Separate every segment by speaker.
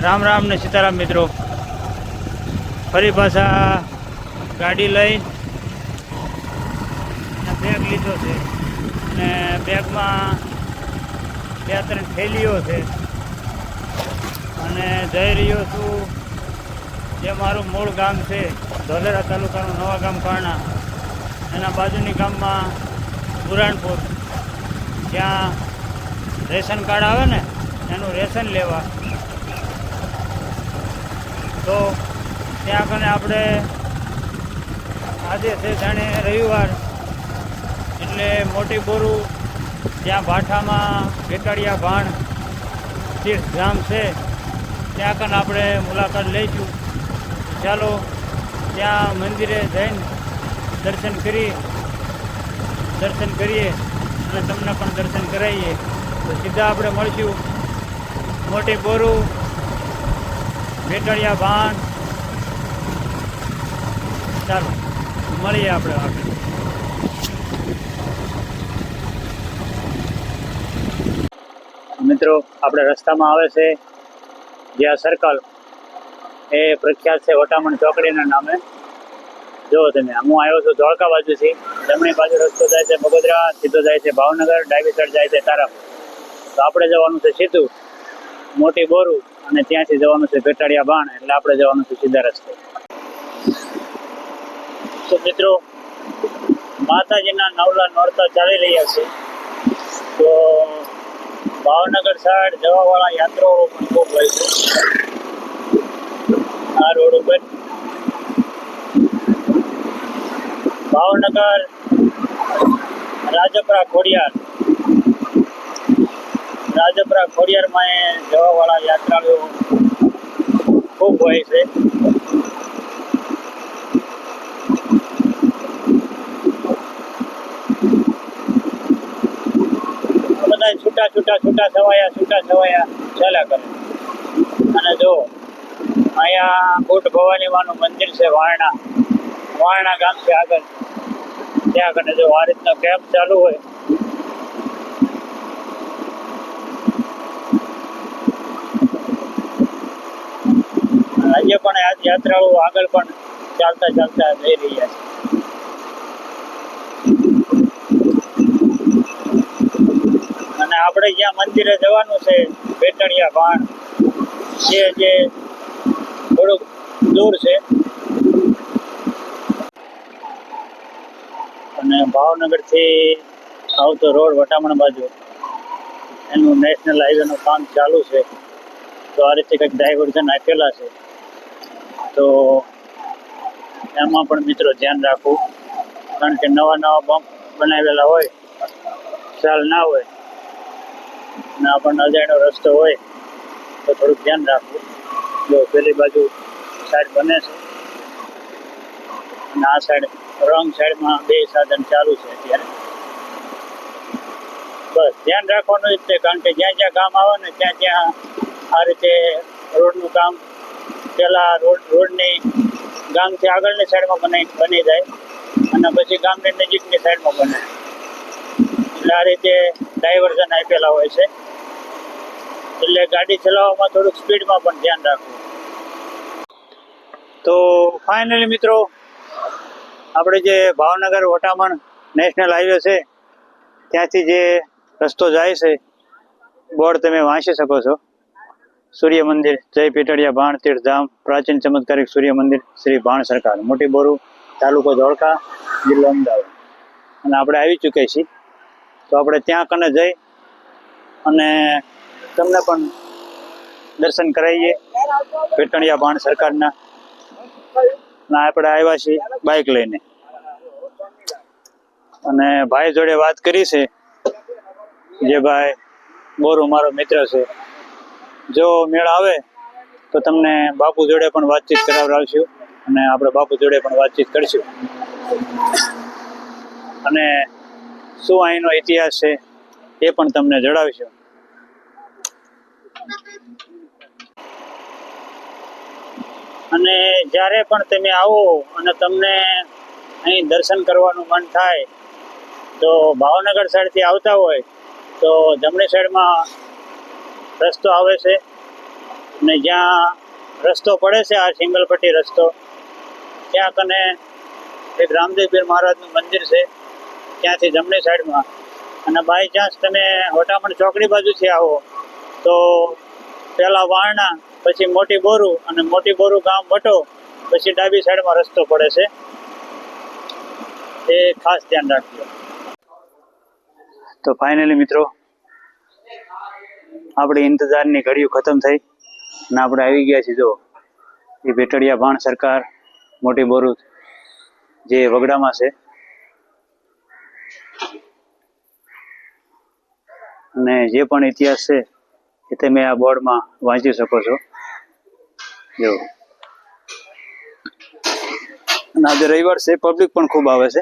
Speaker 1: રામ રામ ને સીતારામ મિત્રો, ફરી પાછા ગાડી લઈ બેગ લીધો છે અને બેગમાં 2-3 થેલીઓ છે અને જઈ રહ્યો છું જે મારું મૂળ ગામ છે ધોલેરા તાલુકાનું નવા ગામ પારણા, એના બાજુની ગામમાં બુરાણપુર, જ્યાં રેશન કાર્ડ આવે ને એનું રેશન લેવા. તો ત્યાં કને આપણે આજે છે જાણે રવિવાર, એટલે મોટી બોરું જ્યાં ભાઠામાં બેટાડિયા ભાણ તીર્થધામ છે ત્યાં કને આપણે મુલાકાત લઈશું. ચાલો ત્યાં મંદિરે જઈને દર્શન કરીએ અને તમને પણ દર્શન કરાવીએ. તો સીધા આપણે મળશું મોટી બોરું બેટાડિયા ભાણ. ચાલો મળીએ આપણે. મિત્રો, આપણે રસ્તામાં આવે છે જ્યાં સર્કલ એ પ્રખ્યાત છે વટામણ ચોકડીના નામે. જો તમે, હું આવ્યો છું ધોળકા બાજુથી. જમણી બાજુ રસ્તો જાય છે બગોદરા, સીધો જાય છે ભાવનગર, ડાબી સાઈડ જાય છે તારાપુર. તો આપણે જવાનું છે સીધું મોટી બોરું અને ત્યાંથી જવાનું છે બેટાડિયા બાણ, એટલે આપણે જવાનું છે સીધા રસ્તે. તો મિત્રો, માતાજીના નવલા નોરતા ચાલી રહ્યા છે. તો ભાવનગર સાઈડ જવાવાળા યાત્રાઓ પણ ખૂબ હોય છે આ રોડ ઉપર. ભાવનગર રાજપરા ખોડિયારમાં જવાવાળા યાત્રાળુઓ ખૂબ હોય છે. બધા છૂટા છવાયા ચાલ્યા કરે. અને જો અહીંયા બુટ ભવાની માનું મંદિર છે વારણા ગામ છે આગળ, ત્યાં કને જો આ રીતનો કેમ્પ ચાલુ હોય. આજે પણ યાત્રાળુઓ આગળ પણ ચાલતા જઈ રહ્યા છે. અને આપણે જ્યાં મંદિરે જવાનું છે બેટાડિયા ભાણ, જે થોડુંક દૂર છે. અને ભાવનગરથી આવતો રોડ વટામણ બાજુ એનું નેશનલ હાઈવેનું કામ ચાલુ છે. તો આ રીતે કંઈક ડાયવર્ઝન આપેલા છે. તો એમાં પણ મિત્રો ધ્યાન રાખવું, કારણ કે નવા બમ્પ બનાવેલા હોય, ખ્યાલ ના હોય અને આપણને અજાણ્યો રસ્તો હોય તો થોડુંક ધ્યાન રાખવું. જો પેલી બાજુ સાઈડ બને છે અને આ સાઈડ રોંગ સાઈડમાં 2 સાધન ચાલુ છે અત્યારે. બસ ધ્યાન રાખવાનું જ છે, કારણ કે જ્યાં કામ આવે ને ત્યાં આ રીતે રોડનું કામ પહેલાં રોડની ગામથી આગળની સાઈડમાં બની જાય અને પછી ગામની નજીકની સાઈડમાં બને. એટલે આ રીતે ડાયવર્ઝન આપેલા હોય છે. એટલે ગાડી ચલાવવામાં થોડુંક સ્પીડમાં પણ ધ્યાન રાખવું. તો ફાઇનલી મિત્રો, આપણે જે ભાવનગર વટામણ નેશનલ હાઈવે છે ત્યાંથી જે રસ્તો જાય છે, બોર્ડ તમે વાંચી શકો છો. સૂર્ય મંદિર, જય બેટાડિયા ભાણ તીર્થધામ, પ્રાચીન ચમત્કારિક સૂર્ય મંદિર, શ્રી ભાણ સરકાર, મોટી બોરું, તાલુકો ધોળકા, જિલ્લો અમદાવાદ. અને આપણે આવી ચૂક્યા છીએ. તો આપણે ત્યાં કને જઈ અને તમને પણ દર્શન કરાવીએ બેટાડિયા ભાણ સરકારના. અને આપણે આવ્યા છીએ બાઇક લઈને અને ભાઈ જોડે વાત કરી છે. જે ભાઈ બોરું મારો મિત્ર છે. જો મેળ આવે તો તમને બાપુ જોડે પણ વાતચીત કરાવડાવશું અને આપણે બાપુ જોડે પણ વાતચીત કરીશું અને શું અહીંનો ઇતિહાસ છે એ પણ તમને જણાવીશું. અને જ્યારે પણ તમે આવો અને તમને અહીં દર્શન કરવાનું મન થાય તો ભાવનગર સાઈડથી આવતા હોય તો જમણી સાઈડમાં રસ્તો આવે છે અને જ્યાં રસ્તો પડે છે આ સિંગલ પટ્ટી રસ્તો, ત્યાં કને એક રામદેવ પીર મહારાજનું મંદિર છે, ત્યાંથી જમણી સાઈડમાં. અને બાય ચાન્સ તમે વટામણ ચોકડી બાજુથી આવો તો પહેલાં વારણા, પછી મોટી બોરું, અને મોટી બોરું ગામ વટો, પછી ડાબી સાઈડમાં રસ્તો પડે છે. એ ખાસ ધ્યાન રાખજો. તો ફાઇનલી મિત્રો, આપણી ઇંતજારની ઘડીઓ ખતમ થઈ અને આપણે આવી ગયા છીએ. જો એ ભેટડિયા ભાણ સરકાર મોટી બોરું જે વગડામાં છે, અને જે પણ ઇતિહાસ છે એ તમે આ બોર્ડમાં વાંચી શકો છો. જો અને આજે રવિવાર છે, પબ્લિક પણ ખૂબ આવે છે,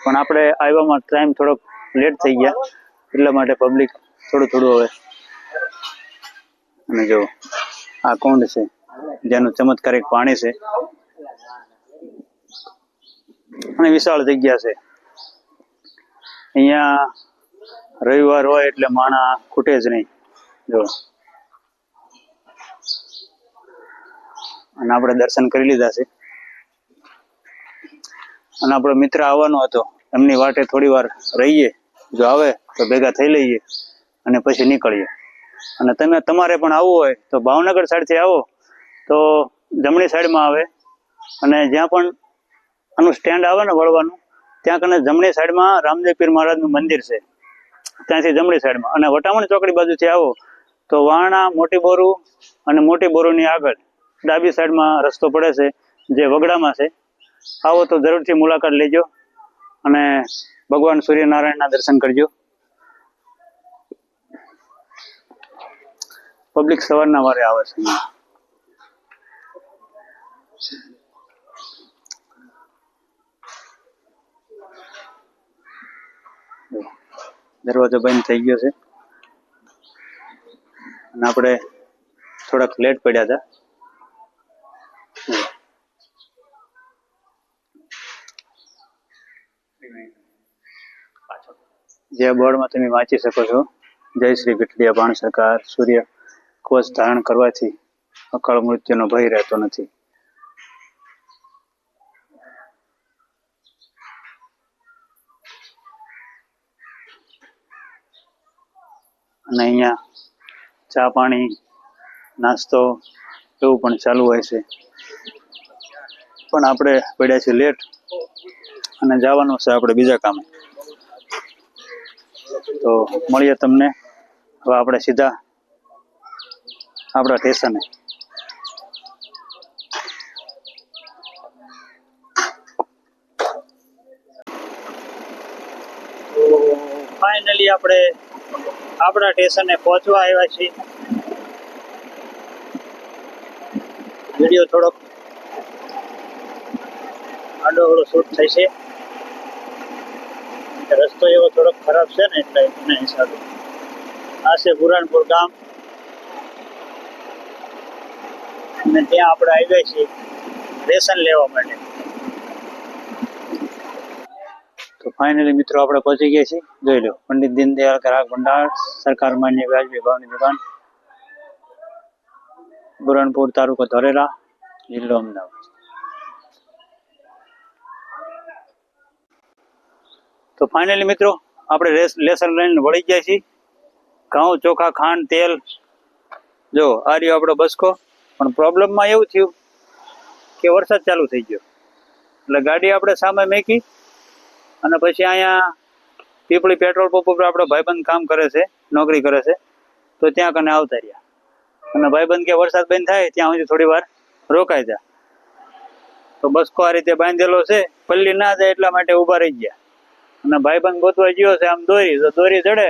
Speaker 1: પણ આપણે આવવામાં ટાઈમ થોડોક લેટ થઈ ગયા, એટલા માટે પબ્લિક થોડું હવે. અને જો આ કુંડ છે જેનું ચમત્કારિક પાણી છે અને વિશાળ જગ્યા છે. અહીંયા રવિવાર હોય એટલે માણા ખૂટે જ નહીં. જો અને આપણે દર્શન કરી લીધા છે. અને આપણો મિત્ર આવવાનો હતો, એમની વાટે થોડી વાર રહીએ, જો આવે તો ભેગા થઈ લઈએ અને પછી નીકળીએ. અને તમારે પણ આવવું હોય તો ભાવનગર સાઈડથી આવો તો જમણી સાઈડમાં આવે, અને જ્યાં પણ આનું સ્ટેન્ડ આવે ને વળવાનું, ત્યાં કને જમણી સાઈડમાં રામદેવ પીર મહારાજનું મંદિર છે, ત્યાંથી જમણી સાઈડમાં. અને વટામણ ચોકડી બાજુથી આવો તો વારણા, મોટી બોરું અને મોટી બોરુંની આગળ ડાબી સાઈડમાં રસ્તો પડે છે જે વગડામાં છે. આવો તો જરૂરથી મુલાકાત લેજો અને ભગવાન સૂર્યનારાયણના દર્શન કરજો. પબ્લિક સવારના વારે આવે છે. દરવાજો બંધ થઈ ગયો છે અને આપણે થોડાક લેટ પડ્યા હતા. જે બોર્ડમાં તમે વાંચી શકો છો, જય શ્રી ભેટડિયા ભાણ સરકાર સૂર્ય કવચ ધારણ કરવાથી અકાળ મૃત્યુનો ભય રહેતો નથી. અને અહીંયા ચા પાણી નાસ્તો એવું પણ ચાલુ હોય છે, પણ આપણે પડ્યા છીએ લેટ અને જવાનું છે આપણે બીજા કામે. તો મળીએ તમને હવે આપણે સીધા આપણા સ્ટેશને. તો ફાઇનલી આપણે આપણા સ્ટેશને પહોંચવા આવ્યા છીએ. વિડીયો થોડોક આડોઅવળો શૂટ થાય છે, રસ્તો એવો થોડોક ખરાબ છે ને એટલે એના હિસાબે. આ છે બુરાનપુર ગામ, અને ત્યાં આપણે આવ્યા છીએ રેશન લેવા માટે. તો ફાઇનલી મિત્રો આપણે પહોંચી ગયા છીએ. જોઈ લો, પંડિત દીનદયાળ ગ્રાહક ભંડાર સરકાર માન્ય વ્યાજબી ભાવની દુકાન, બુરાનપુર, તાલુકો ધોલેરા, જિલ્લો અમદાવાદ. તો ફાઇનલી મિત્રો આપણે લેસન લઈને વળી ગયા છીએ. ઘઉં, ચોખા, ખાંડ, તેલ. જો આ રહ્યો આપણો બસકો. પણ પ્રોબ્લેમમાં એવું થયું કે વરસાદ ચાલુ થઈ ગયો એટલે ગાડી આપણે સામે મેકી અને પછી અહીંયા પીપળી પેટ્રોલ પંપ ઉપર આપણો ભાઈબંધ કામ કરે છે, નોકરી કરે છે, તો ત્યાં કને આવતા રહ્યા. અને ભાઈબંધ કે વરસાદ બંધ થાય ત્યાં સુધી થોડી વાર રોકાઈ જાય. તો બસકો આ રીતે બાંધેલો છે, પલ્લી ના જાય એટલા માટે ઊભા રહી ગયા. અને ભાઈબંધ ગોતવા ગયો છે આમ દોરી ચડે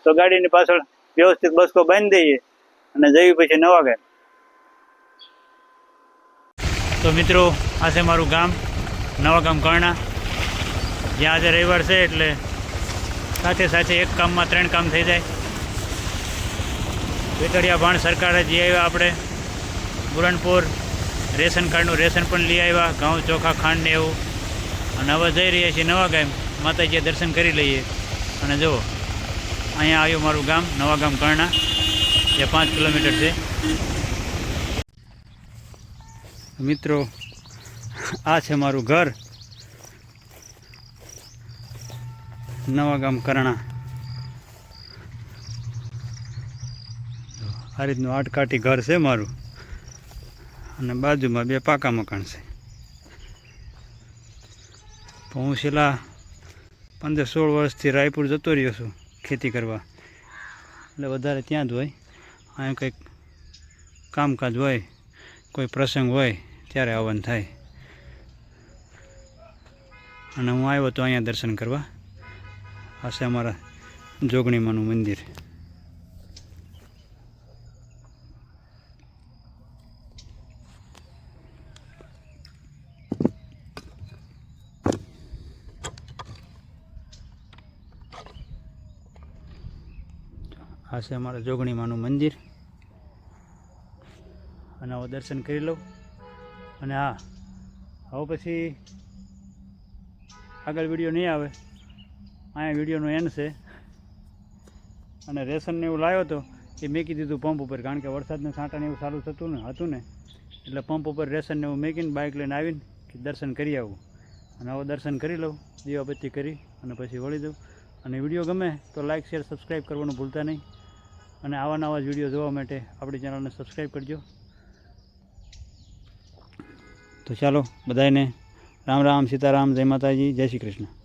Speaker 1: તો ગાડીની પાછળ વ્યવસ્થિત બસકો બાંધી દઈએ અને જઈ પછી નવા ગામ. તો મિત્રો આ છે મારું ગામ, નવા ગામ કર્ણા, જ્યાં આજે રવિવાર છે એટલે સાથે સાથે એક કામમાં 3 કામ થઈ જાય. ભેટડિયા ભાણ સરકારે જઈ આવ્યા આપણે બુરાનપુર, રેશન કાર્ડનું રેશન પણ લઈ આવ્યા, ઘઉં, ચોખા, ખાંડ ને એવું. અને હવે જઈ રહ્યા છીએ નવા ગામ, માતાજીએ દર્શન કરી લઈએ. અને જુઓ અહીંયા આવ્યું મારું ગામ, નવા ગામ કર્ણા, જે 5 કિલોમીટર છે. મિત્રો આ છે મારું ઘર, નવા ગામ કરણા. આ રીતનું આટકાટી ઘર છે મારું, અને બાજુમાં 2 પાકા મકાન છે. હું છેલ્લા 15-16 વર્ષથી રાયપુર જતો રહ્યો છું ખેતી કરવા, એટલે વધારે ત્યાં જ હોય. અહીંયા કંઈક કામકાજ હોય, કોઈ પ્રસંગ હોય ત્યારે આવવાનું થાય. અને હું આવ્યો તો અહીંયા દર્શન કરવા. આ છે અમારા જોગણીમાનું મંદિર. આ છે અમારા જોગણીમાનું મંદિર. અને હવે દર્શન કરી લઉં. અને હા, હવે પછી આગળ વિડીયો નહીં આવે, અહીંયા વિડીયોનો એન્ડ છે. અને રેશનને એવું લાવ્યો હતો એ મેકી દીધું પંપ ઉપર, કારણ કે વરસાદને છાંટાને એવું ચાલુ હતું ને એટલે પંપ ઉપર રેશનને એવું મેકીને બાઇક લઈને આવીને કે દર્શન કરી આવું. અને હવે દર્શન કરી લઉં, દીવાબત્તી કરી અને પછી વળી દઉં. અને વિડીયો ગમે તો લાઇક, શેર, સબસ્ક્રાઈબ કરવાનું ભૂલતા નહીં. અને આવા નવા જ વિડીયો જોવા માટે આપણી ચેનલને સબસ્ક્રાઈબ કરજો. તો ચાલો બધાને રામ રામ, સીતારામ, જય માતાજી, જય શ્રી કૃષ્ણ.